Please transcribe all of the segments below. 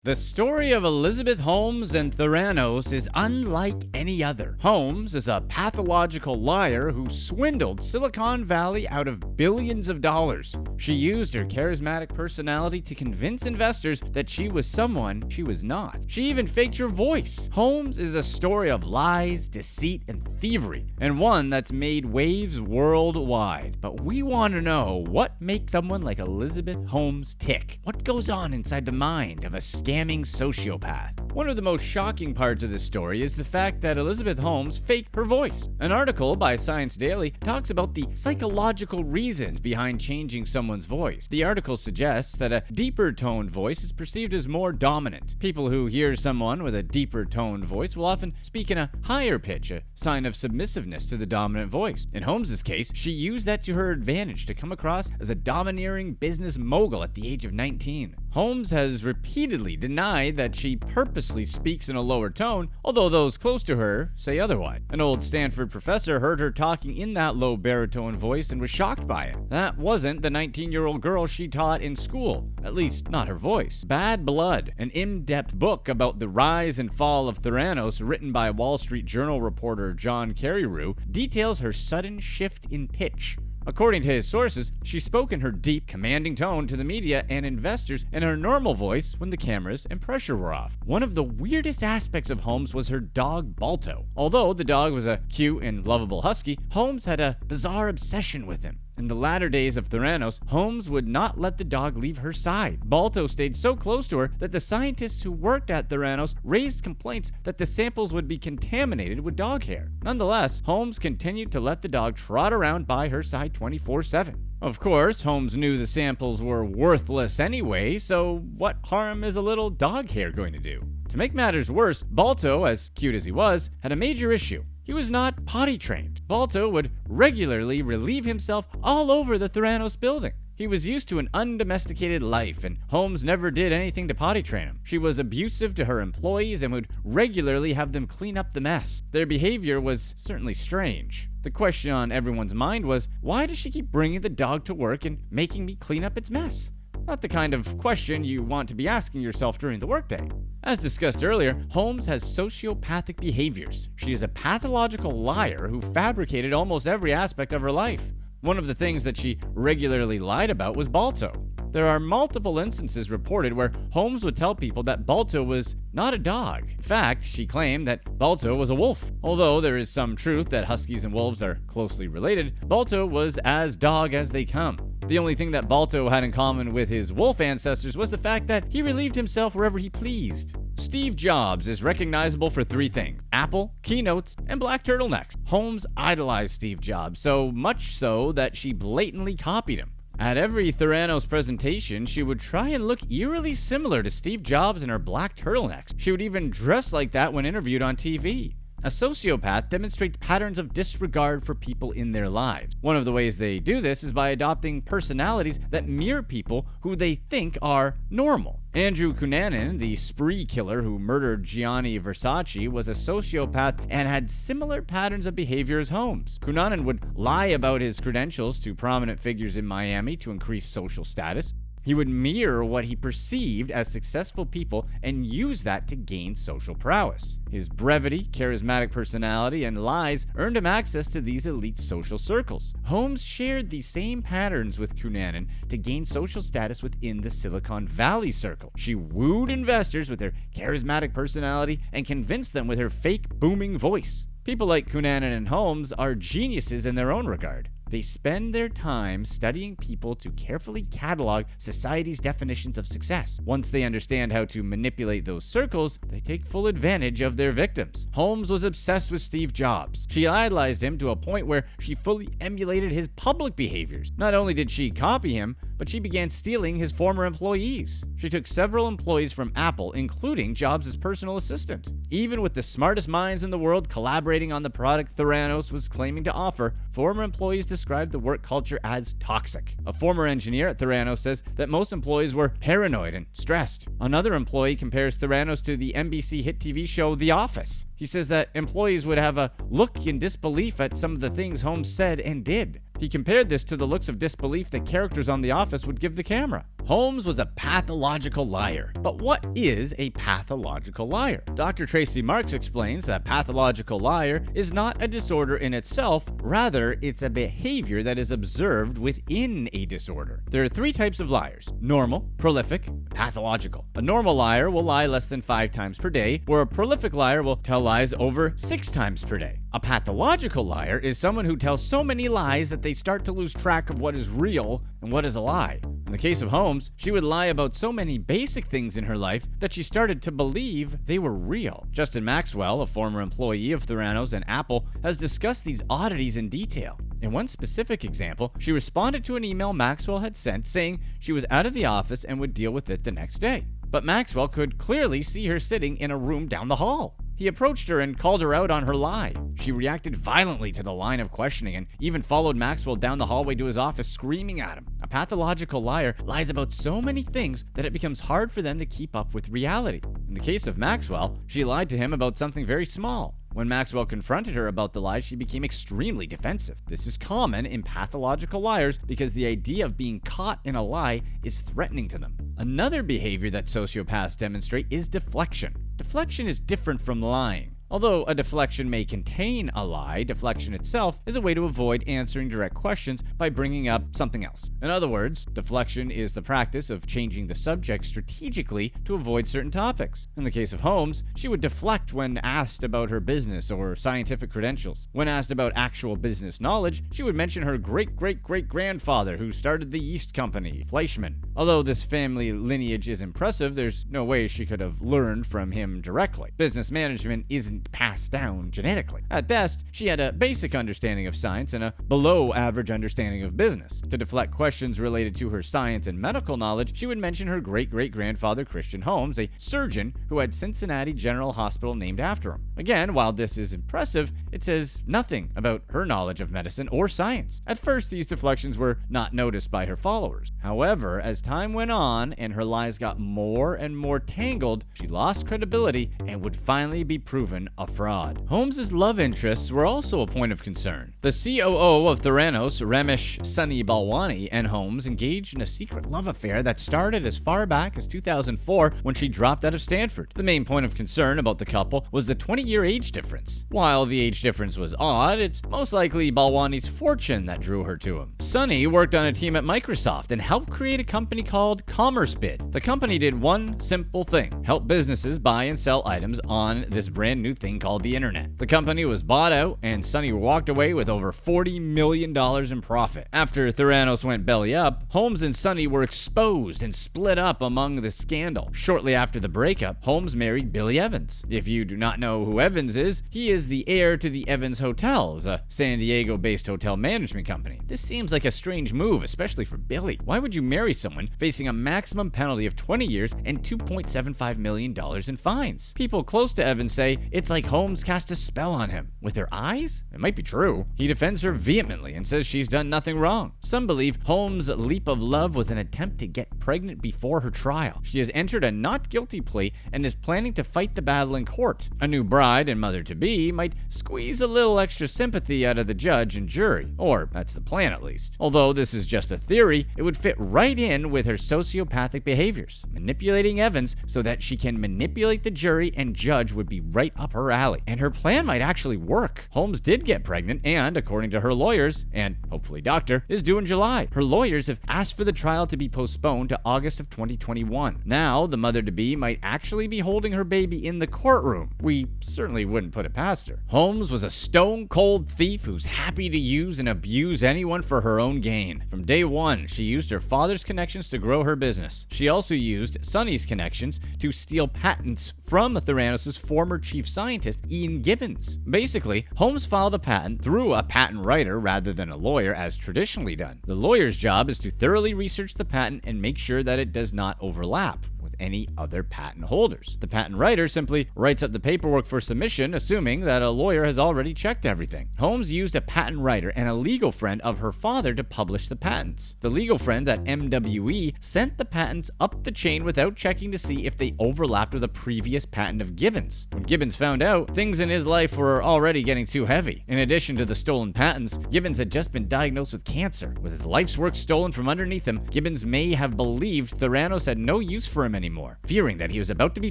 The story of Elizabeth Holmes and Theranos is unlike any other. Holmes is a pathological liar who swindled Silicon Valley out of billions of dollars. She used her charismatic personality to convince investors that she was someone she was not. She even faked her voice. Holmes is a story of lies, deceit, and thievery, and one that's made waves worldwide. But we want to know what makes someone like Elizabeth Holmes tick. What goes on inside the mind of a scamming sociopath? One of the most shocking parts of this story is the fact that Elizabeth Holmes faked her voice. An article by ScienceDaily talks about the psychological reasons behind changing someone's voice. The article suggests that a deeper toned voice is perceived as more dominant. People who hear someone with a deeper toned voice will often speak in a higher pitch, a sign of submissiveness to the dominant voice. In Holmes' case, she used that to her advantage to come across as a domineering business mogul at the age of 19. Holmes has repeatedly denied that she purposely speaks in a lower tone, although those close to her say otherwise. An old Stanford professor heard her talking in that low baritone voice and was shocked by it. That wasn't the 19-year-old girl she taught in school, at least not her voice. Bad Blood, an in-depth book about the rise and fall of Theranos written by Wall Street Journal reporter John Carreyrou, details her sudden shift in pitch. According to his sources, she spoke in her deep, commanding tone to the media and investors in her normal voice when the cameras and pressure were off. One of the weirdest aspects of Holmes was her dog, Balto. Although the dog was a cute and lovable husky, Holmes had a bizarre obsession with him. In the latter days of Theranos, Holmes would not let the dog leave her side. Balto stayed so close to her that the scientists who worked at Theranos raised complaints that the samples would be contaminated with dog hair. Nonetheless, Holmes continued to let the dog trot around by her side 24/7. Of course, Holmes knew the samples were worthless anyway, so what harm is a little dog hair going to do? To make matters worse, Balto, as cute as he was, had a major issue. He was not potty trained. Balto would regularly relieve himself all over the Theranos building. He was used to an undomesticated life, and Holmes never did anything to potty train him. She was abusive to her employees and would regularly have them clean up the mess. Their behavior was certainly strange. The question on everyone's mind was, why does she keep bringing the dog to work and making me clean up its mess? Not the kind of question you want to be asking yourself during the workday. As discussed earlier, Holmes has sociopathic behaviors. She is a pathological liar who fabricated almost every aspect of her life. One of the things that she regularly lied about was Balto. There are multiple instances reported where Holmes would tell people that Balto was not a dog. In fact, she claimed that Balto was a wolf. Although there is some truth that huskies and wolves are closely related, Balto was as dog as they come. The only thing that Balto had in common with his wolf ancestors was the fact that he relieved himself wherever he pleased. Steve Jobs is recognizable for three things: Apple, keynotes, and black turtlenecks. Holmes idolized Steve Jobs, so much so that she blatantly copied him. At every Theranos presentation, she would try and look eerily similar to Steve Jobs in her black turtlenecks. She would even dress like that when interviewed on TV. A sociopath demonstrates patterns of disregard for people in their lives. One of the ways they do this is by adopting personalities that mirror people who they think are normal. Andrew Cunanan, the spree killer who murdered Gianni Versace, was a sociopath and had similar patterns of behavior as Holmes. Cunanan would lie about his credentials to prominent figures in Miami to increase social status. He would mirror what he perceived as successful people and use that to gain social prowess. His brevity, charismatic personality, and lies earned him access to these elite social circles. Holmes shared these same patterns with Cunanan to gain social status within the Silicon Valley circle. She wooed investors with her charismatic personality and convinced them with her fake, booming voice. People like Cunanan and Holmes are geniuses in their own regard. They spend their time studying people to carefully catalog society's definitions of success. Once they understand how to manipulate those circles, they take full advantage of their victims. Holmes was obsessed with Steve Jobs. She idolized him to a point where she fully emulated his public behaviors. Not only did she copy him, but she began stealing his former employees. She took several employees from Apple, including Jobs' personal assistant. Even with the smartest minds in the world collaborating on the product Theranos was claiming to offer, former employees described the work culture as toxic. A former engineer at Theranos says that most employees were paranoid and stressed. Another employee compares Theranos to the NBC hit TV show The Office. He says that employees would have a look in disbelief at some of the things Holmes said and did. He compared this to the looks of disbelief that characters on The Office would give the camera. Holmes was a pathological liar. But what is a pathological liar? Dr. Tracy Marks explains that pathological liar is not a disorder in itself, rather, it's a behavior that is observed within a disorder. There are three types of liars: normal, prolific, pathological. A normal liar will lie less than 5 times per day, where a prolific liar will tell lies over 6 times per day. A pathological liar is someone who tells so many lies that they start to lose track of what is real and what is a lie. In the case of Holmes, she would lie about so many basic things in her life that she started to believe they were real. Justin Maxwell, a former employee of Theranos and Apple, has discussed these oddities in detail. In one specific example, she responded to an email Maxwell had sent saying she was out of the office and would deal with it the next day. But Maxwell could clearly see her sitting in a room down the hall. He approached her and called her out on her lie. She reacted violently to the line of questioning and even followed Maxwell down the hallway to his office, screaming at him. A pathological liar lies about so many things that it becomes hard for them to keep up with reality. In the case of Maxwell, she lied to him about something very small. When Maxwell confronted her about the lie, she became extremely defensive. This is common in pathological liars because the idea of being caught in a lie is threatening to them. Another behavior that sociopaths demonstrate is deflection. Deflection is different from lying. Although a deflection may contain a lie, deflection itself is a way to avoid answering direct questions by bringing up something else. In other words, deflection is the practice of changing the subject strategically to avoid certain topics. In the case of Holmes, she would deflect when asked about her business or scientific credentials. When asked about actual business knowledge, she would mention her great-great-great-grandfather who started the yeast company, Fleischmann. Although this family lineage is impressive, there's no way she could have learned from him directly. Business management isn't passed down genetically. At best, she had a basic understanding of science and a below-average understanding of business. To deflect questions related to her science and medical knowledge, she would mention her great-great-grandfather Christian Holmes, a surgeon who had Cincinnati General Hospital named after him. Again, while this is impressive, it says nothing about her knowledge of medicine or science. At first, these deflections were not noticed by her followers. However, as time went on and her lies got more and more tangled, she lost credibility and would finally be proven a fraud. Holmes's love interests were also a point of concern. The COO of Theranos, Ramesh Sunny Balwani, and Holmes engaged in a secret love affair that started as far back as 2004 when she dropped out of Stanford. The main point of concern about the couple was the 20-year age difference. While the age difference was odd, it's most likely Balwani's fortune that drew her to him. Sunny worked on a team at Microsoft and helped create a company called CommerceBid. The company did one simple thing: help businesses buy and sell items on this brand new thing called the internet. The company was bought out and Sunny walked away with over $40 million in profit. After Theranos went belly up, Holmes and Sunny were exposed and split up among the scandal. Shortly after the breakup, Holmes married Billy Evans. If you do not know who Evans is, he is the heir to the Evans Hotels, a San Diego-based hotel management company. This seems like a strange move, especially for Billy. Why would you marry someone facing a maximum penalty of 20 years and $2.75 million in fines? People close to Evans say it's like Holmes cast a spell on him. With her eyes? It might be true. He defends her vehemently and says she's done nothing wrong. Some believe Holmes' leap of love was an attempt to get pregnant before her trial. She has entered a not guilty plea and is planning to fight the battle in court. A new bride and mother-to-be might squeeze a little extra sympathy out of the judge and jury. Or that's the plan, at least. Although this is just a theory, it would fit right in with her sociopathic behaviors. Manipulating Evans so that she can manipulate the jury and judge would be right up her alley. And her plan might actually work. Holmes did get pregnant and, according to her lawyers, and hopefully doctor, is due in July. Her lawyers have asked for the trial to be postponed to August of 2021. Now, the mother-to-be might actually be holding her baby in the courtroom. We certainly wouldn't put it past her. Holmes was a stone-cold thief who's happy to use and abuse anyone for her own gain. From day one, she used her father's connections to grow her business. She also used Sunny's connections to steal patents from Theranos' former chief scientist, Ian Gibbons. Basically, Holmes filed a patent through a patent writer rather than a lawyer as traditionally done. The lawyer's job is to thoroughly research the patent and make sure that it does not overlap. with any other patent holders. The patent writer simply writes up the paperwork for submission, assuming that a lawyer has already checked everything. Holmes used a patent writer and a legal friend of her father to publish the patents. The legal friend at MWE sent the patents up the chain without checking to see if they overlapped with a previous patent of Gibbons. When Gibbons found out, things in his life were already getting too heavy. In addition to the stolen patents, Gibbons had just been diagnosed with cancer. With his life's work stolen from underneath him, Gibbons may have believed Theranos had no use for him anymore. Fearing that he was about to be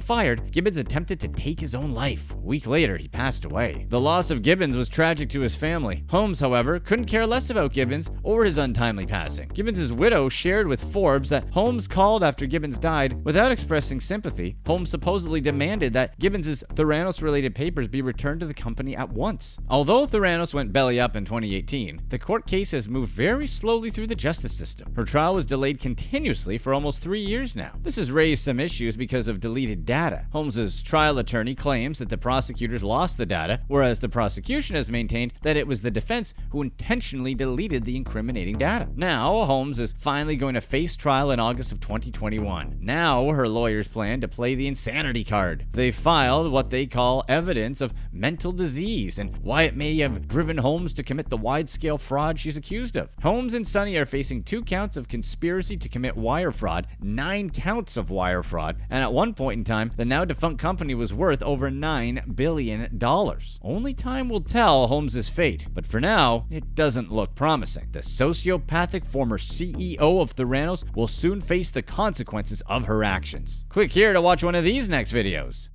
fired, Gibbons attempted to take his own life. A week later, he passed away. The loss of Gibbons was tragic to his family. Holmes, however, couldn't care less about Gibbons or his untimely passing. Gibbons' widow shared with Forbes that Holmes called after Gibbons died without expressing sympathy. Holmes supposedly demanded that Gibbons' Theranos-related papers be returned to the company at once. Although Theranos went belly up in 2018, the court case has moved very slowly through the justice system. Her trial was delayed continuously for almost 3 years now. This has raised some issues because of deleted data. Holmes' trial attorney claims that the prosecutors lost the data, whereas the prosecution has maintained that it was the defense who intentionally deleted the incriminating data. Now, Holmes is finally going to face trial in August of 2021. Now, her lawyers plan to play the insanity card. They filed what they call evidence of mental disease and why it may have driven Holmes to commit the wide-scale fraud she's accused of. Holmes and Sonny are facing 2 counts of conspiracy to commit wire fraud, 9 counts of wire fraud, and at one point in time, the now-defunct company was worth over $9 billion. Only time will tell Holmes' fate, but for now, it doesn't look promising. The sociopathic former CEO of Theranos will soon face the consequences of her actions. Click here to watch one of these next videos.